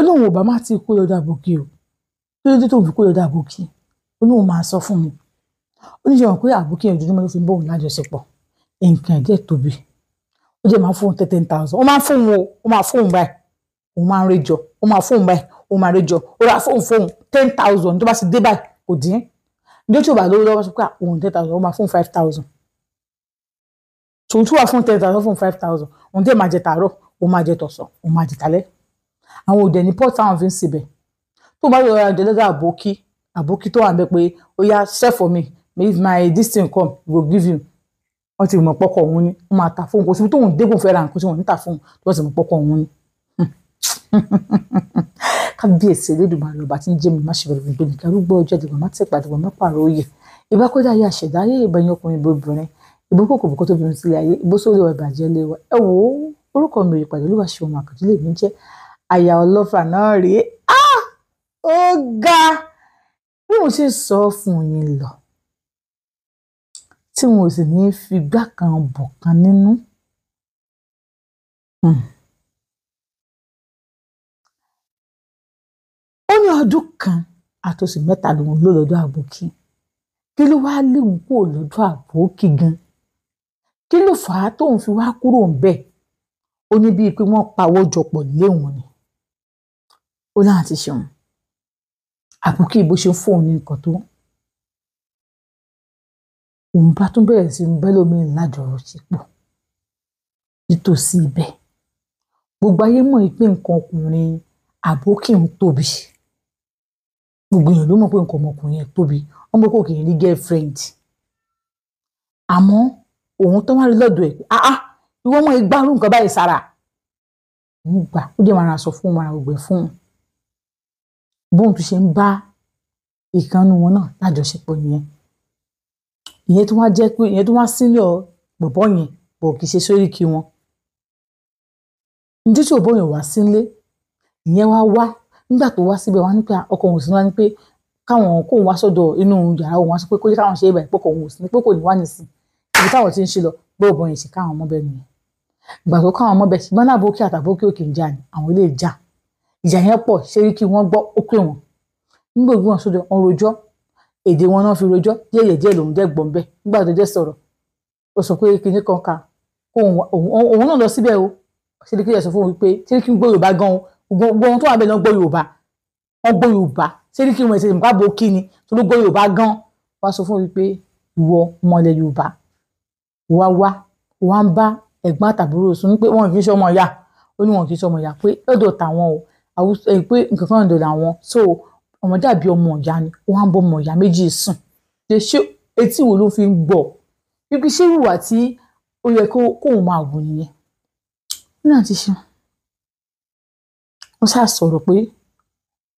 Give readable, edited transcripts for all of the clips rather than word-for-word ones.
lóun ò bá má ti kó lọ́dọ̀ àbókí o kí ló dé tóun fi kó lọ́dọ̀ àbókí ó ní òun máa sọ fún mi ó ní ṣe wọn pé àbókí yẹn ojoojúmọ́ ló fi ń bóun lájọṣepọ̀ nǹkan ẹ̀jẹ̀ tóbi ó jẹ́ máa fóun 10,000 ó máa fóun ó máa fóun báyìí òun máa ń réjọ ó máa fóun báyìí ó máa réjọ ó ra fóun 10,000 tó bá ti dé báyìí kò dín ní tí ó bá lówó lọ́wọ́ sọ pé òun 10,000 ó máa fóun 5,000 tòun tí wàá fóun 10,000 fóun 5,000 òun tẹ́ máa jẹ tàárọ̀ òun máa jẹ tọ̀sán òun máa jẹ tálẹ́ àwọn òde ní port táwọn fi ń síbẹ̀ tó bá yọ ọ̀rọ̀ àjẹlẹ́dọ̀ àbókí tó wà ń bẹ pé ó yá sell for me if my this thing come we go give you wọ́n ti mọ̀ pọ́kọ̀ òun ni wọ́n máa ta fóun kò síbi tóun dégùn fẹ́ ra nǹkan tí wọ́n ń tà fóun tó wọ́n ti mọ̀ pọ́kọ̀ òun ni. kábíyèsí Elédùmarè ọba tí ń jẹ́ mi má ṣe bẹ̀rẹ̀ gbogbo nìkan arúgbó ọjọ́ ìdìbò má tẹ̀ pàdé wọn má pààrọ̀ òye ìbá kọjá ayé àṣẹ̀dá ayé ìbẹ̀yìn ọkùnrin ìbòbìnrin ìbò kòkòbòkò tó bìnrin sílẹ̀ ayé ìbò sórí ọ̀rọ̀ ìbàjẹ́ lé wa ẹ wò ó orúkọ mi ò ìpàdé olúwa ṣe ọmọ àkàtúntò lè mí jẹ́ àyà ọlọ́fà náà rèé ó ga bí mo ṣe sọ fún yín lọ tí wọn ò sì ní fi gbá kan bọ̀ kan nínú. ó ní ọdún kan àtòsí mẹ́ta lòun ló lọ́dọ̀ àbókí kí ló wá léwu kúrò lọ́dọ̀ àbókí gan kí ló fà á tóun fi wá kúrò ń bẹ̀ ó ní bíi pé wọ́n pawọ́ jọpọ̀ léwọn ni ó láwọn ti ṣeun àbókí bó ṣe ń fóun ní nǹkan tó òun bá tún bẹ̀rẹ̀ sí ń bẹ́ lómi lájọṣepọ̀ nítòsí ibẹ̀ gbogbo ayé mọ̀ pé nǹkan ọkùnrin àbókí ń tóbi gbogbo èèyàn ló mọ̀ pé nǹkan ọmọkùnrin yẹn tóbi wọ́n mọ̀ kò kì í rí girlfriend àmọ́ òun tó wá rí lọ́dọ̀ ẹ̀ ìwọ ọmọ ìgbárùn nǹkan báyìí sára òun gbà ó dé máa sọ fún ara ògbẹ fún un bóun tún ṣe ń bá ìkànnì wọn náà lájọṣepọ̀ nìyẹn ìyẹn tó wá jẹ́ pé ìyẹn tó wá sílẹ̀ bọ̀bọ̀ yẹn bọ̀ kì í ṣe sórí kí wọn njẹ́ tí òbó yẹn wá sílé ìyẹn wá nígbà tó wá síbẹ̀ wá ní pé ọkọ òun sì wá ní pé káwọn kóun wá sọ́dọ̀ inú yàrá òun wá sọ pé kó yẹ káwọn ṣe é báyìí pé òun ò sí ní pé kò ní wá nìsín ibi táwọn ti ń ṣe lọ pé òbó yẹn sì káwọn ọmọ bẹ́ẹ̀ nìyẹn ìgbà tó káwọn ọmọ bẹ́ẹ̀ ṣùgbọ́n àbókí àtàbókí òkè ń jà ní àwọn ilé ìjà ìjà yẹn pọ̀ ṣé kí wọ́n gbọ́ ó pè wọ́n nígbà tí wọ́n sọ́dọ̀ wọn rojọ́ èdè wọn náà fi rojọ́ díẹ̀ lòun jẹ́ gbọ̀n bẹ́ẹ̀ nígbà tó jẹ́ sọ̀rọ̀ ó sọ pé kinní kan ka òun náà lọ síbẹ̀ o Ṣéríkí yẹn sọ fún wọn wípé Ṣéríkí ń gbọ́ Yorùbá gan gbogbo ohun tó wà bẹ́ẹ̀ náà gbọ́ Yorùbá wọ́n gbọ́ Yorùbá Ṣéríkí wọn ìṣẹ̀lẹ̀ nípa bòókì ni tó ló gbọ́ Yorùbá gan wá sọ fún wọn wípé ìwọ ọmọlẹ̀ Yorùbá wá ń bá ẹ̀gbọ́n àtàbúrò sùn pé wọn kì í ṣe ọmọ ìyá ó ní wọn kì í ṣe ọmọ ìyá pé lọ́dọ̀ tàwọn o pé nǹkan kan lọ́dọ̀ làwọn so ọmọ dàbí ọmọ ìyá ni wọ́n á ń bọ́ ọmọ ìyá méjì sùn ṣé etí wo ló fi ń gbọ́ wípé ṣé ìwà tí ó yẹ kóun máa wù nìyẹn ní àti ṣe wọ́n ṣáà sọ̀rọ̀ pé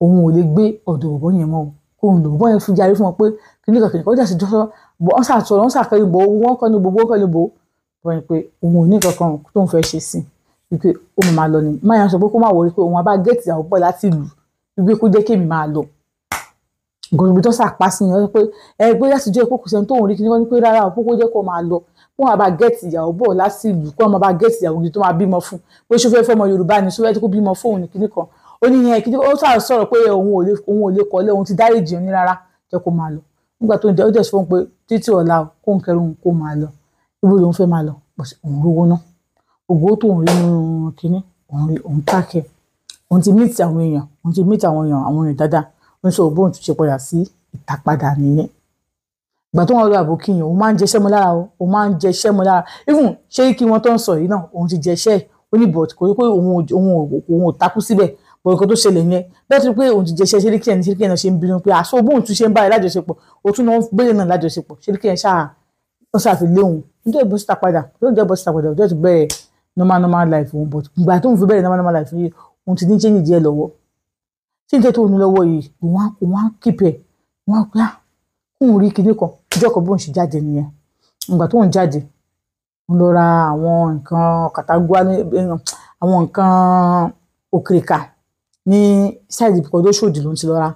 òun ò lè gbé ọ̀dọ̀ bọ̀bọ̀ yẹn mọ́ kóun lò bọ́ yẹn fi jarí fún wọn pé kìnìún kan kìnìún kan ó jà sí jọ́sọ́ wọ́n ṣáà sọ̀rọ̀ wọ́n ṣàkẹ́rì bò wọ́n kọ́ ní gbogbo kọ́ ní bò bọ́ yẹn pé òun ò ní kankan tóun fẹ́ ṣe sí wípé ó máa lọ ni máa yàn sọ pé kó má wọrí pé òun abá gẹ́ẹ̀tì àwọn pọ̀ láti lù wípé kó jẹ́ kémi máa lọ gbogbo tó ṣàpá sí ni wọ́n pé ẹgbẹ́ láti jẹ́ ìkókò sẹ́ni tóun rí kí wọ́n ní pé rárá òpó kó jẹ́ kó máa lọ kó máa bá gẹ́ẹ̀tì ìyàwó bọ̀ láti ìlú kó máa bá gẹ́ẹ̀tì ìyàwó gidi tó máa bímọ fún bó ṣe fẹ́ fọmọ Yorùbá ni ṣó fẹ́ kó bímọ fóun ní kíní kan ó ní yẹn kíní ó sọ̀rọ̀ pé òun ò lè kọ́lé òun ti dáríjì òun ní rárá jẹ́ kó máa lọ nígbà tó ń jẹ́ ó jẹ́ fún un pé títí ọ̀la kó ń kẹrù kó máa lọ ibo lòun fẹ́ máa lọ òun rówó ná ògbó tó ń rí nínú kíní òun káàkiri òun ti mít àwọn èèyàn dáadáa òun sọ òbóun ti ṣe padà sí ìta padà nìyẹn ìgbà tó wọn lọ àbókí yẹn òun máa ń jẹṣẹ́ mọ́ lára òun máa ń jẹṣẹ́ mọ́ lára even Ṣéríkí wọn tó ń sọ yìí náà òun ti jẹṣẹ́ ó ní bọ̀t kò ní pé òun ò takú síbẹ̀ bọ̀ nǹkan tó ṣẹlẹ̀ yẹn bẹ́ẹ̀ tó pé òun ti jẹṣẹ́ Ṣéríkí yẹn náà ṣe ń bínú pé àṣọ òbóun tún ṣe ń bá ẹ lájọṣepọ̀ ó tún náà gbélé náà lájọṣepọ̀ Ṣéríkí yẹn ṣáà fi lé òun níjẹ́ ìbọn síta padà ọjọ́ ti bẹ̀rẹ̀ normal life òun bọ̀t ìgbà tó ń fi bẹ̀rẹ̀ normal life yìí òun ti ní change díẹ̀ lọ́wọ́ tí n tẹ́ tó ní lọ́wọ́ yìí òun á kípẹ̀ òun á pẹ́ kóun rí kinní kan ọjọ́ kan bóun ṣe jáde nìyẹn ìgbà tó ń jáde ń lọ ra àwọn nǹkan kàtàgbá àwọn nǹkan òkèrèkà ní ṣáìdì kan tó ṣòdì ló ń ti lọ ra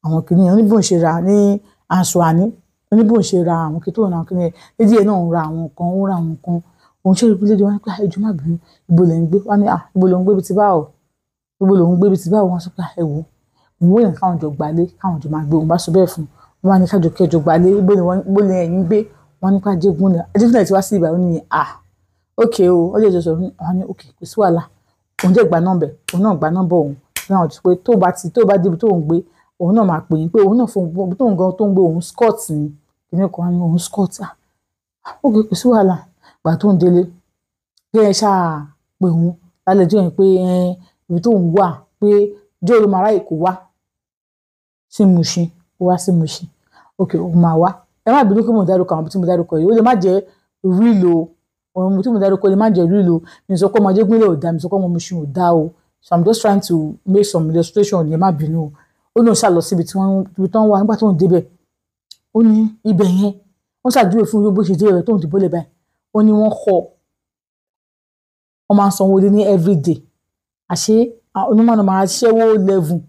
àwọn kinní yẹn oníbòun ṣe ra ní aṣọ àní oníbòun ṣe ra àwọn kinní tó ń ra àwọn kinní yẹn lédi ẹ̀ náà ń ra àwọn nǹkan ó ra àwọn nǹkan òun ṣe rí lédi wọn pé ẹjọ́ má bínú ibo lẹ́ ń gbé wọn ní ibo lẹ́ ń gbé bí ti bá ọ̀ gbogbo lòun gbé ibi tí báwo wọn sọ pé ẹ wò òun wòyàn káwọn jọ gbalé káwọn jọ máa gbé òun bá sọ bẹ́ẹ̀ fún wọn wá ní kájọ kẹjọ gbalé bó ni ẹ̀yin gbé wọn nípa Ajégúnlẹ̀ tí wá sí ìbàdàn ní ok o ó lè jọ sọ wọn ní ok kò sí wàhálà òun jẹ́ gba nọ́mbẹ̀ òun náà gba nọ́mbẹ̀ òun náà ti pé tó bá débi tó ń gbé òun náà máa pè yín pé òun náà fún tó ń gan tó ń gbé òun scott ni ìní kan ní òun scott ok kò sí wàhálà gbà tó ń délé bí ẹ ṣáà pé òun lálẹ́ jẹ́ yẹn pé ibi tó ń wà pé jọ́ ló máa ráyè kó wá sí Mushin ó wá sí Mushin ok òun máa wá ẹ má bínú pé mo dárúkọ àwọn tí mo dárúkọ yìí ó lè má jẹ́ rílo ohun tí mo dárúkọ lè má jẹ́ rílo mi sọ pé ọmọ Ajégúnlẹ̀ ò dá mi sọ pé ọmọ Mushin ò dá o so I'm just trying to make some illustration ẹ má bínú o ó náà ṣàlọ síbi tí wọ́n wá nígbà tó ń débẹ̀ ó ní ibẹ̀ yẹn wọ́n ṣàdúró fún yóò bó ṣe dé rẹ̀ tó ń dìbò lè báyìí ó ní wọ́n máa ń sanwó ní everyday àṣé onímọ̀nà máa ṣẹ́wó level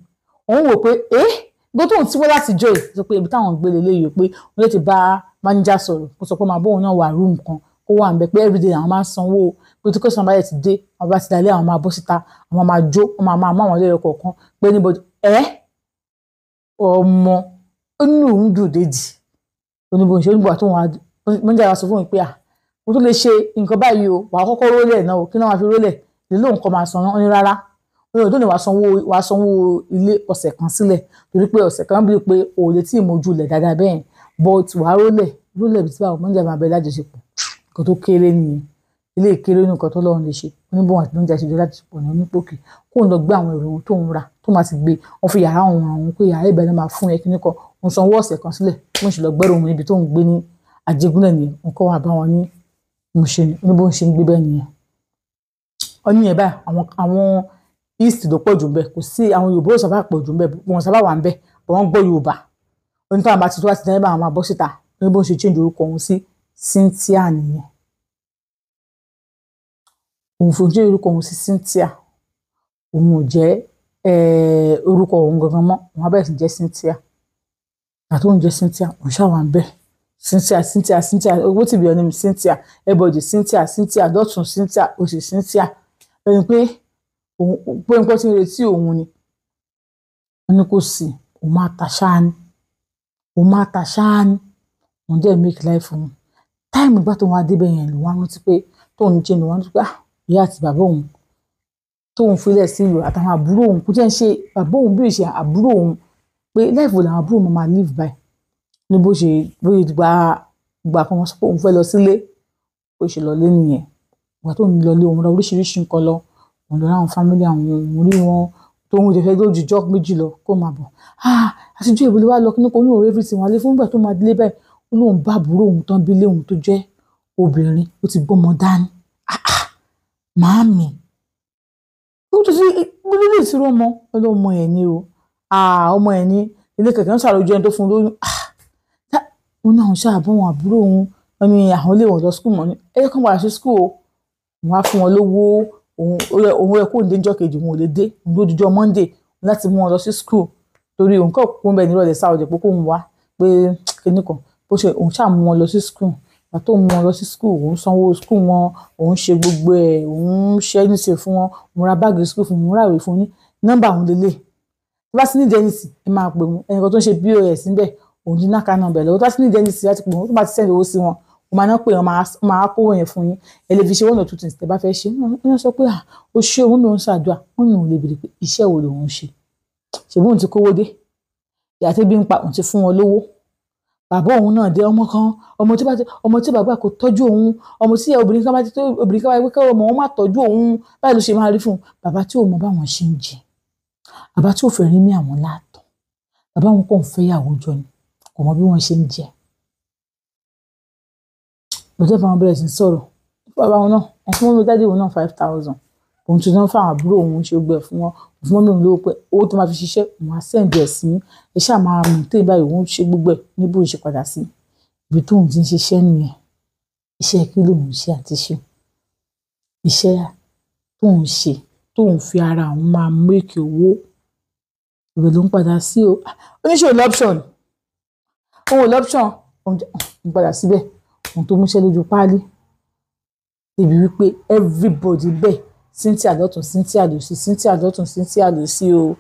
òun wò pé gbogbo tóun tí wọ́n láti jọ ẹ̀ sọ pé ibi táwọn gbé lélẹ́yìí pé wọ́n lè ti bá manager sọ̀rọ̀ kó sọ pé máa bóun náà wà room kan kó wà níbẹ̀ pé everyday àwọn máa ń sanwó pé tí kòsàn bá yẹ ti dé àwọn bá ti dalẹ̀ àwọn máa bọ́ síta àwọn máa jó àwọn máa mú àwọn ilé ẹ̀kọ́ kan pé níbo ọmọ ó ní òun dùn déjì oníbo ìṣe oníbo àti òun manager wa sọ fún mi pé mo tó lè ṣe nǹkan báyìí o wàá kọ́kọ́ rólẹ̀ náà o kí náà wàá fi rólẹ̀ lè lóun kọ́ máa san náà ó ní rárá tó ní wàá sanwó ilé ọ̀sẹ̀ kan sílẹ̀ torí pé ọ̀sẹ̀ kan bí pé o lè tí ì mojú lẹ̀ dáadáa bẹ́ẹ̀ but wàá rólẹ̀ bí tí báwo mọ́jà máa bẹ lájọṣepọ̀ nǹkan tó kéré nìyẹn ilé ìkéré nǹkan tó lọ́run lè ṣe oníbọn àti lóúnjẹ àṣejọ lájọṣepọ̀ ní onípòkè kó ń lọ gbé àwọn èrò tó ń ra tó máa ti gbé wọn fi yàrá òun ràn òun pé yàrá ìbẹ̀rẹ̀ máa fún ẹ kí nìkan òun sanwó ọ̀sẹ̀ kan sílẹ̀ wọ́n sì lọ gbẹ́rù òun níbi tó ń gbé ní Ajégúnlẹ̀ nìyẹn nǹkan wà bá wọn ní Mushin oníbọn ṣe ń gbé bẹ́ẹ̀ nìyẹn ọní ẹ̀ báyìí àwọn east ló pọ̀ jù ń bẹ̀ kò sí àwọn Yorùbá ò sábà pọ̀ jù ń bẹ̀ wọn sábà wà ń bẹ̀ wọ́n gbọ́ Yorùbá onítọ̀ àbá ti tó láti dáná àwọn abọ́ síta ní bó ṣe change orúkọ òun sí Cynthia nìyẹn òun fojú orúkọ òun sí Cynthia òun ò jẹ́ orúkọ òun gangan mọ́ òun abẹ́rẹ́ sì jẹ́ Cynthia àti òun jẹ́ Cynthia òun ṣàwà ń bẹ̀ Cynthia owó tìbí ọ̀nà mi Cynthia everybody Cynthia dọ́tun Cynthia òsì Cynthia ẹni pé nǹkan tí ń retí òun ni wọ́n ní kò sí òun máa ta ṣáá ní òun dẹ̀ make life òun táìmù ìgbà tó wá débẹ̀ yẹn ló wá rántí pé tóun jẹ́ ló wá rántí pé ìyá àti bàbá òun tóun filẹ̀ sí ìlú àtàwọn àbúrò òun kò jẹ́ ń ṣe bàbá òun bí ìṣe àbúrò òun pé life làwọn àbúrò òun máa live by ní bó ṣe gbà kan wọ́n sọ pé òun fẹ́ lọ sílé bó ṣe lọ lé nìyẹn ìgbà tó ń lọ lé òun ra oríṣiríṣi nǹkan lọ òun lọ ráwọn fámílì àwọn òun rí wọn tó ń jẹ fẹ́ lójú jọ́ méjì lọ kó máa bọ̀ àtijọ́ ìbílẹ̀ wa lọ kí ní kò ní òun everything wọn lé fún ìgbà tó máa délé báyìí ó lóun bá àbúrò òun tán bí lé òun tó jẹ́ obìnrin ó ti gbọ́mọ dání màámi ó tó sí gbólóhùn ìṣirò ọmọ ẹ̀ ní o ọmọ ẹ̀ ní ilé kẹ̀kẹ́ ń ṣàròjọ ẹni tó fún un lóyún òun náà ṣàbọ̀ wọn àbúrò òun wọn ni àwọn ilé wọn lọ skul mọ́ ní ẹ̀yẹ́ kan padà sí skul o òun á fún wọn lówó òun rẹ̀ kó ń déjọ́ kejì òun ò lè dé òun ló dijọ́ Monday láti mú wọn lọ sí skul torí òun kọ́ kó ń bẹ nírọ̀lẹ́ sáwọ́dẹ̀ pé kó ń wá pé kíní kan bó ṣe òun ṣáà mú wọn lọ sí skul ìgbà tó mú wọn lọ sí skul òun sanwó skul wọn òun ṣe gbogbo ẹ̀ òun ṣe níṣe fún wọn òun ra báàgì skul fún òun ráwèé fún ní nọ́mbà òun lélẹ̀ tí bá sí ní jẹ́nìsì ẹ máa pè wọn ẹnìkan tó ń ṣe POS níbẹ̀ òun ní náà kánà bẹ̀rẹ̀ tó bá sí ní jẹ́nìsì láti pè wọn tó bá ti sẹ́ndì owó sí wọn òun máa ná pé wọn máa kówó yẹn fún yín ẹ lè fi ṣe one or two things tẹ́ bá fẹ́ ṣe wọ́n sọ pé ó ṣe òun mi ò ń ṣàdúrà wọ́n ní òun lè bèrè pé iṣẹ́ wo lòun ṣe ṣèbí òun ti kówó dé ìyá tí bí ń pa òun ti fún wọn lówó bàbá òun náà dé ọmọ tí bàbá kò tọ́jú òun ọmọ tí obìnrin kan bá wípé kí ọmọ wọn má tọ́jú òun báyìí ló ṣe máa rí fún un bàbá tí ò mọ báwọn ṣe ń jẹ bàbá tí ò fẹ́ rí ní àwọn láàtọ̀ bàbá wọn kò ń fẹ́ yàwó jọ ni kò mọ bí wọ́n ṣe ń jẹ lọ́jọ́ bá wọn bẹ̀rẹ̀ sí sọ̀rọ̀ bàbá wọn náà wọn fún mọ́mí dájú òun náà 5,000 òun ti náà fáwọn àbúrò òun ṣe gbẹ fún wọn fún mọ́mí òun lówó pé owó tó máa fi ṣiṣẹ́ òun á sẹ́ǹdì ẹ̀ sí ẹ ṣáà máa mú tó ìbáyìí òun ṣe gbogbo ẹ̀ níbo ìṣe padà sí ibi tóun ti ń ṣiṣẹ́ nìyẹn iṣẹ́ kí lòun ṣe àti ṣe iṣẹ́ tóun ṣe tóun fi ara òun máa méèkì owó ìwé ló ń padà sí o oníṣòwò lọ́pṣọ̀n òun lọ́pṣọ̀n òun padà síbẹ̀ òun tó múṣẹ́ lójú páálí débi wípé everybody bẹ́ẹ̀ Cynthia lọ́tún Cynthia lósì Cynthia lọ́tún Cynthia lósì o